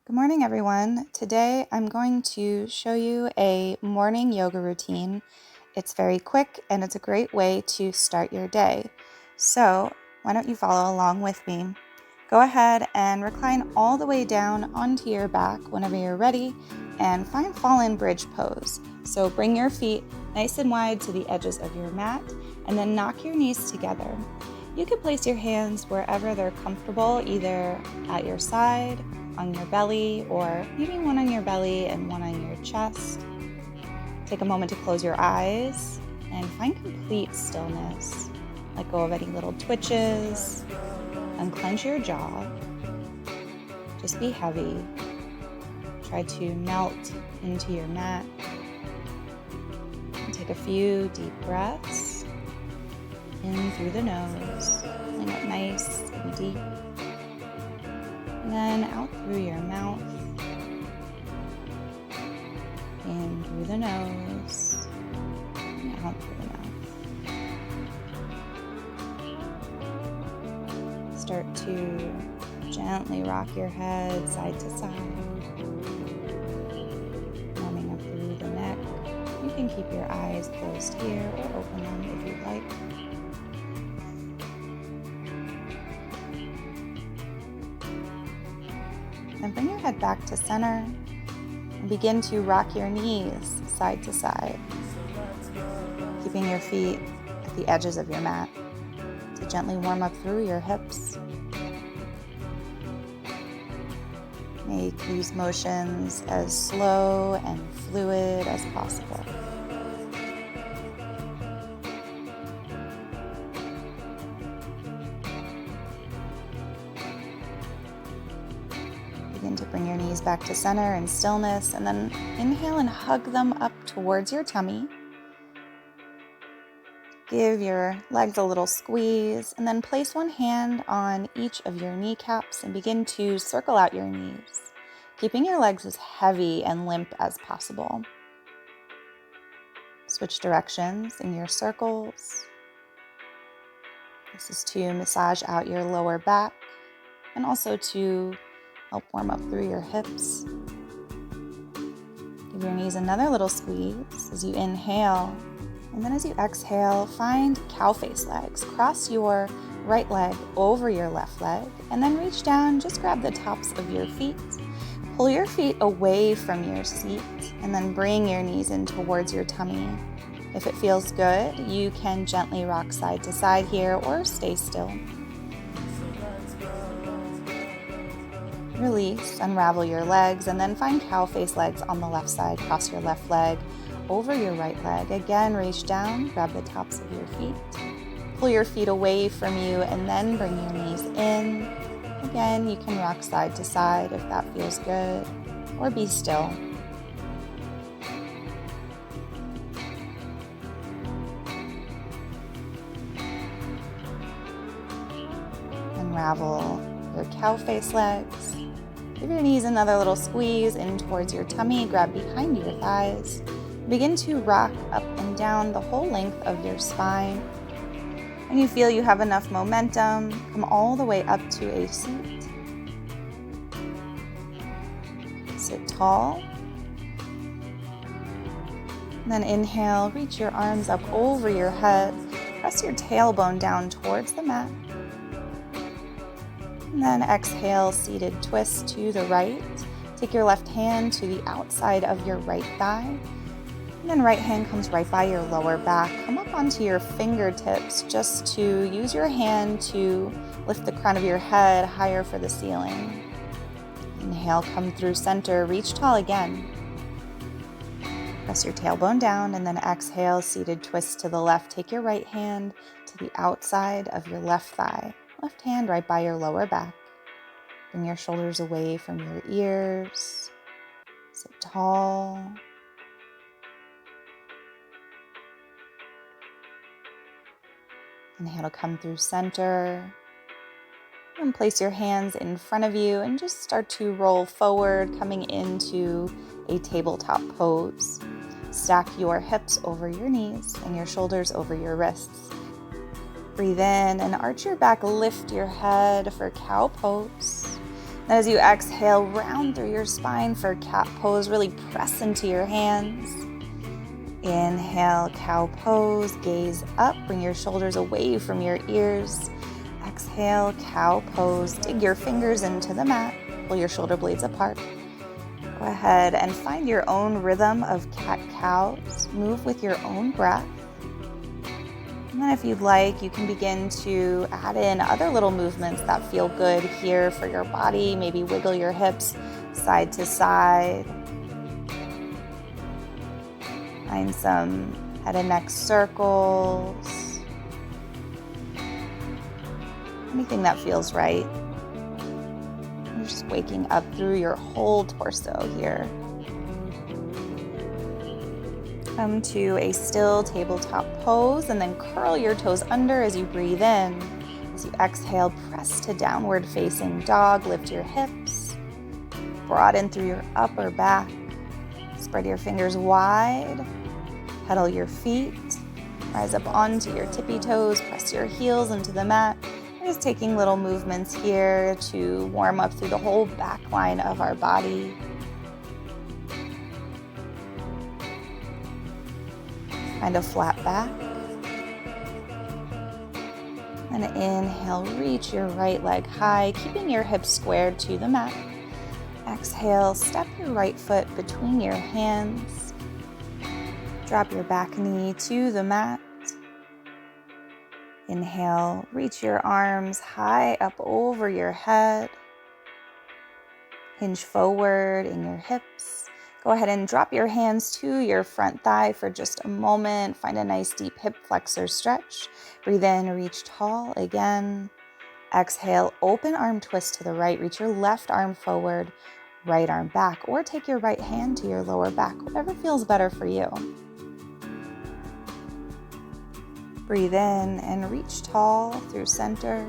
Good morning, everyone. Today I'm going to show you a morning yoga routine. It's very quick and it's a great way to start your day. So why don't you follow along with me? Go ahead and recline all the way down onto your back whenever you're ready and find fallen bridge pose. So bring your feet nice and wide to the edges of your mat and then knock your knees together. You can place your hands wherever they're comfortable, either at your side, on your belly, or maybe one on your belly and one on your chest. Take a moment to close your eyes and find complete stillness. Let go of any little twitches. Unclench your jaw. Just be heavy. Try to melt into your mat. And take a few deep breaths in through the nose, filling up nice and deep. And then out through your mouth, in through the nose, and out through the mouth. Start to gently rock your head side to side, warming up through the neck. You can keep your eyes closed here or open them if you'd like. And bring your head back to center and begin to rock your knees side to side, keeping your feet at the edges of your mat to gently warm up through your hips. Make these motions as slow and fluid as possible. Begin to bring your knees back to center in stillness, and then inhale and hug them up towards your tummy. Give your legs a little squeeze, and then place one hand on each of your kneecaps and begin to circle out your knees, keeping your legs as heavy and limp as possible. Switch directions in your circles. This is to massage out your lower back and also to help warm up through your hips. Give your knees another little squeeze as you inhale. And then as you exhale, find cow face legs. Cross your right leg over your left leg and then reach down, just grab the tops of your feet. Pull your feet away from your seat and then bring your knees in towards your tummy. If it feels good, you can gently rock side to side here or stay still. Release, unravel your legs, and then find cow face legs on the left side. Cross your left leg over your right leg. Again, reach down, grab the tops of your feet. Pull your feet away from you, and then bring your knees in. Again, you can rock side to side if that feels good, or be still. Unravel your cow face legs. Give your knees another little squeeze in towards your tummy. Grab behind your thighs. Begin to rock up and down the whole length of your spine. When you feel you have enough momentum, come all the way up to a seat. Sit tall. And then inhale, reach your arms up over your head. Press your tailbone down towards the mat. And then exhale, seated twist to the right. Take your left hand to the outside of your right thigh. And then right hand comes right by your lower back. Come up onto your fingertips just to use your hand to lift the crown of your head higher for the ceiling. Inhale, come through center, reach tall again. Press your tailbone down and then exhale, seated twist to the left. Take your right hand to the outside of your left thigh. Left hand right by your lower back. Bring your shoulders away from your ears. Sit tall. Inhale to come through center. And place your hands in front of you and just start to roll forward, coming into a tabletop pose. Stack your hips over your knees and your shoulders over your wrists. Breathe in and arch your back, lift your head for cow pose. Then as you exhale, round through your spine for cat pose. Really press into your hands. Inhale, cow pose, gaze up, bring your shoulders away from your ears. Exhale, cow pose, dig your fingers into the mat, pull your shoulder blades apart. Go ahead and find your own rhythm of cat-cows. Move with your own breath. And then if you'd like, you can begin to add in other little movements that feel good here for your body. Maybe wiggle your hips side to side. Find some head and neck circles. Anything that feels right. You're just waking up through your whole torso here. Come to a still tabletop pose and then curl your toes under as you breathe in. As you exhale, press to downward facing dog. Lift your hips. Broaden through your upper back. Spread your fingers wide. Pedal your feet. Rise up onto your tippy toes. Press your heels into the mat. We're just taking little movements here to warm up through the whole back line of our body. Find a flat back. And inhale, reach your right leg high, keeping your hips squared to the mat. Exhale, step your right foot between your hands. Drop your back knee to the mat. Inhale, reach your arms high up over your head. Hinge forward in your hips. Go ahead and drop your hands to your front thigh for just a moment. Find a nice deep hip flexor stretch. Breathe in, reach tall again. Exhale, open arm twist to the right. Reach your left arm forward, right arm back, or take your right hand to your lower back, whatever feels better for you. Breathe in and reach tall through center.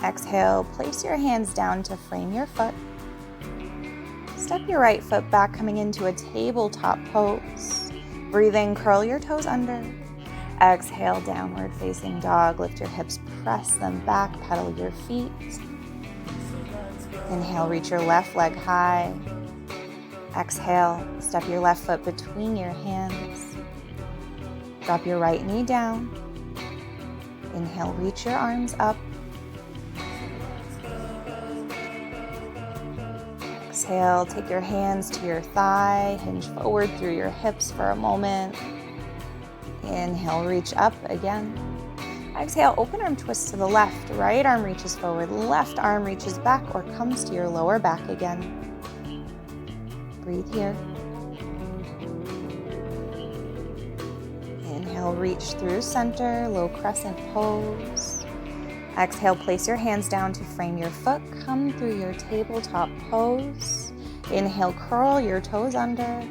Exhale, place your hands down to frame your foot. Step your right foot back, coming into a tabletop pose. Breathe in, curl your toes under. Exhale, downward facing dog. Lift your hips, press them back, pedal your feet. Inhale, reach your left leg high. Exhale, step your left foot between your hands. Drop your right knee down. Inhale, reach your arms up. Exhale, take your hands to your thigh, hinge forward through your hips for a moment. Inhale, reach up again. Exhale, open arm twist to the left. Right arm reaches forward, left arm reaches back or comes to your lower back again. Breathe here. Inhale, reach through center, low crescent pose. Exhale, place your hands down to frame your foot. Come through your tabletop pose. Inhale, curl your toes under.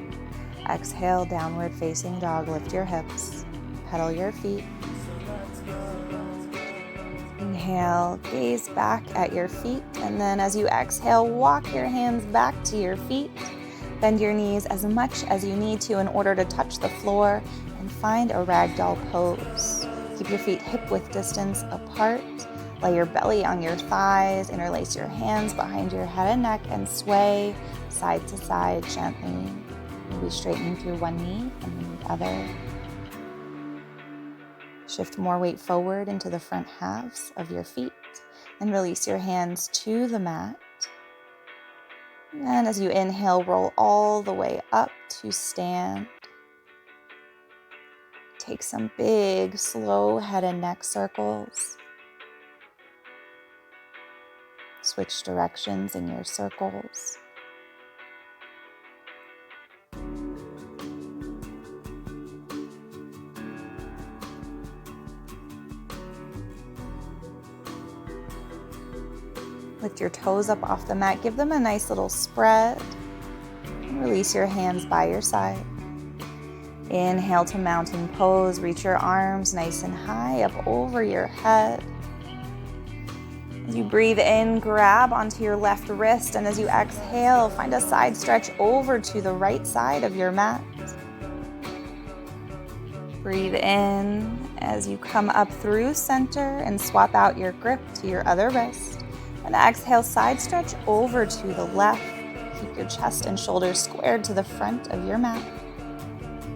Exhale, downward facing dog. Lift your hips. Pedal your feet. Inhale, gaze back at your feet. And then as you exhale, walk your hands back to your feet. Bend your knees as much as you need to in order to touch the floor and find a ragdoll pose. Keep your feet hip-width distance apart. Lay your belly on your thighs, interlace your hands behind your head and neck, and sway side to side gently. Maybe straightening through one knee and then the other. Shift more weight forward into the front halves of your feet, and release your hands to the mat. And as you inhale, roll all the way up to stand. Take some big, slow head and neck circles. Switch directions in your circles. Lift your toes up off the mat. Give them a nice little spread. And release your hands by your side. Inhale to mountain pose. Reach your arms nice and high up over your head. As you breathe in, grab onto your left wrist, and as you exhale, find a side stretch over to the right side of your mat. Breathe in as you come up through center and swap out your grip to your other wrist. And exhale, side stretch over to the left. Keep your chest and shoulders squared to the front of your mat.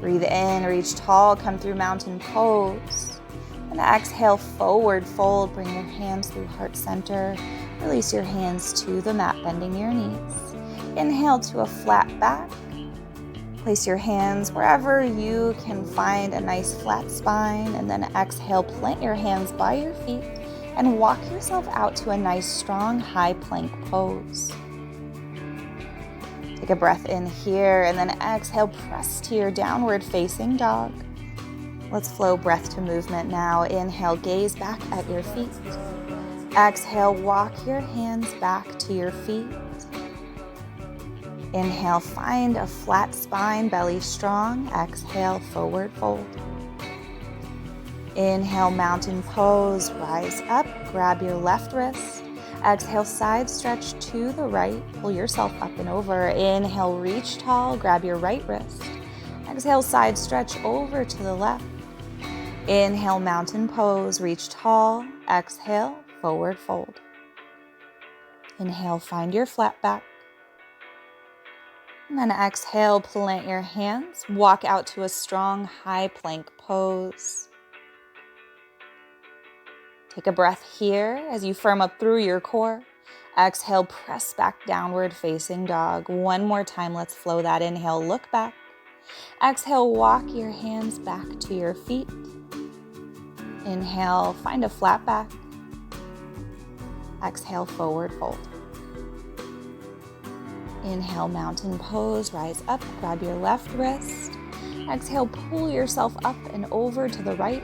Breathe in, reach tall, come through mountain pose. And exhale, forward fold. Bring your hands through heart center. Release your hands to the mat, bending your knees. Inhale to a flat back. Place your hands wherever you can find a nice flat spine. And then exhale, plant your hands by your feet and walk yourself out to a nice, strong, high plank pose. Take a breath in here and then exhale, press to your downward facing dog. Let's flow breath to movement now. Inhale, gaze back at your feet. Exhale, walk your hands back to your feet. Inhale, find a flat spine, belly strong. Exhale, forward fold. Inhale, mountain pose, rise up, grab your left wrist. Exhale, side stretch to the right, pull yourself up and over. Inhale, reach tall, grab your right wrist. Exhale, side stretch over to the left. Inhale, mountain pose, reach tall. Exhale, forward fold. Inhale, find your flat back. And then exhale, plant your hands, walk out to a strong high plank pose. Take a breath here as you firm up through your core. Exhale, press back, downward facing dog. One more time, let's flow that. Inhale, look back. Exhale, walk your hands back to your feet. Inhale, find a flat back. Exhale, forward fold. Inhale, mountain pose, rise up, grab your left wrist. Exhale, pull yourself up and over to the right.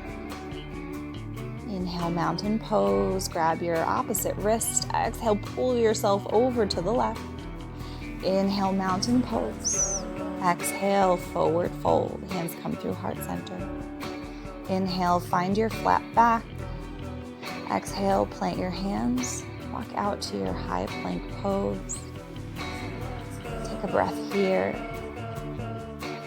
Inhale, mountain pose, grab your opposite wrist. Exhale, pull yourself over to the left. Inhale, mountain pose. Exhale, forward fold. Hands come through heart center. Inhale, find your flat back. Exhale, plant your hands. Walk out to your high plank pose. Take a breath here.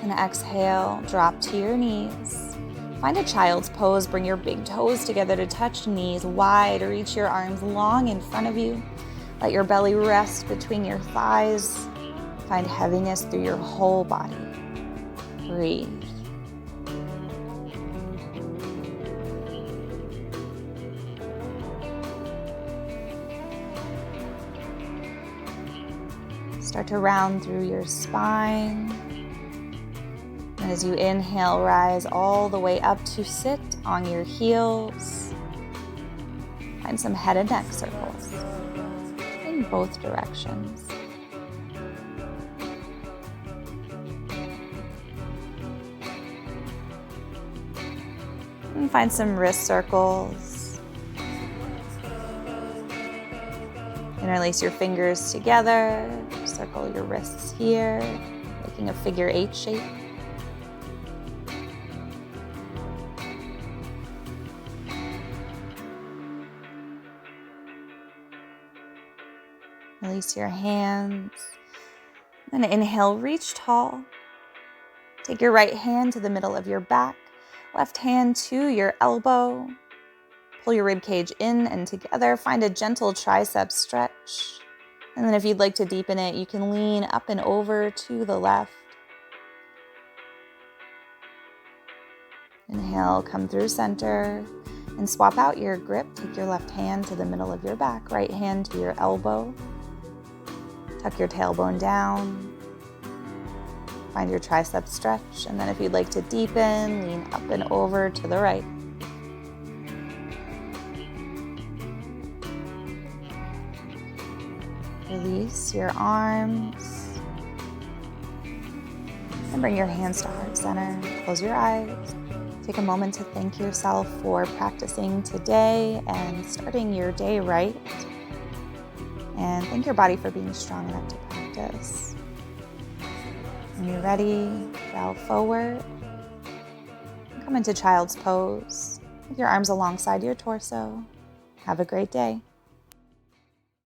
And exhale, drop to your knees. Find a child's pose. Bring your big toes together to touch, knees wide. Reach your arms long in front of you. Let your belly rest between your thighs. Find heaviness through your whole body. Breathe. Start to round through your spine. And as you inhale, rise all the way up to sit on your heels. Find some head and neck circles in both directions. And find some wrist circles. Interlace your fingers together. Circle your wrists here, making a figure 8 shape. Release your hands. And inhale, reach tall. Take your right hand to the middle of your back, left hand to your elbow. Pull your rib cage in and together. Find a gentle tricep stretch. And then if you'd like to deepen it, you can lean up and over to the left. Inhale, come through center and swap out your grip. Take your left hand to the middle of your back, right hand to your elbow. Tuck your tailbone down. Find your tricep stretch. And then if you'd like to deepen, lean up and over to the right. Release your arms. And bring your hands to heart center. Close your eyes. Take a moment to thank yourself for practicing today and starting your day right. And thank your body for being strong enough to practice. When you're ready, bow forward. Come into child's pose with your arms alongside your torso. Have a great day.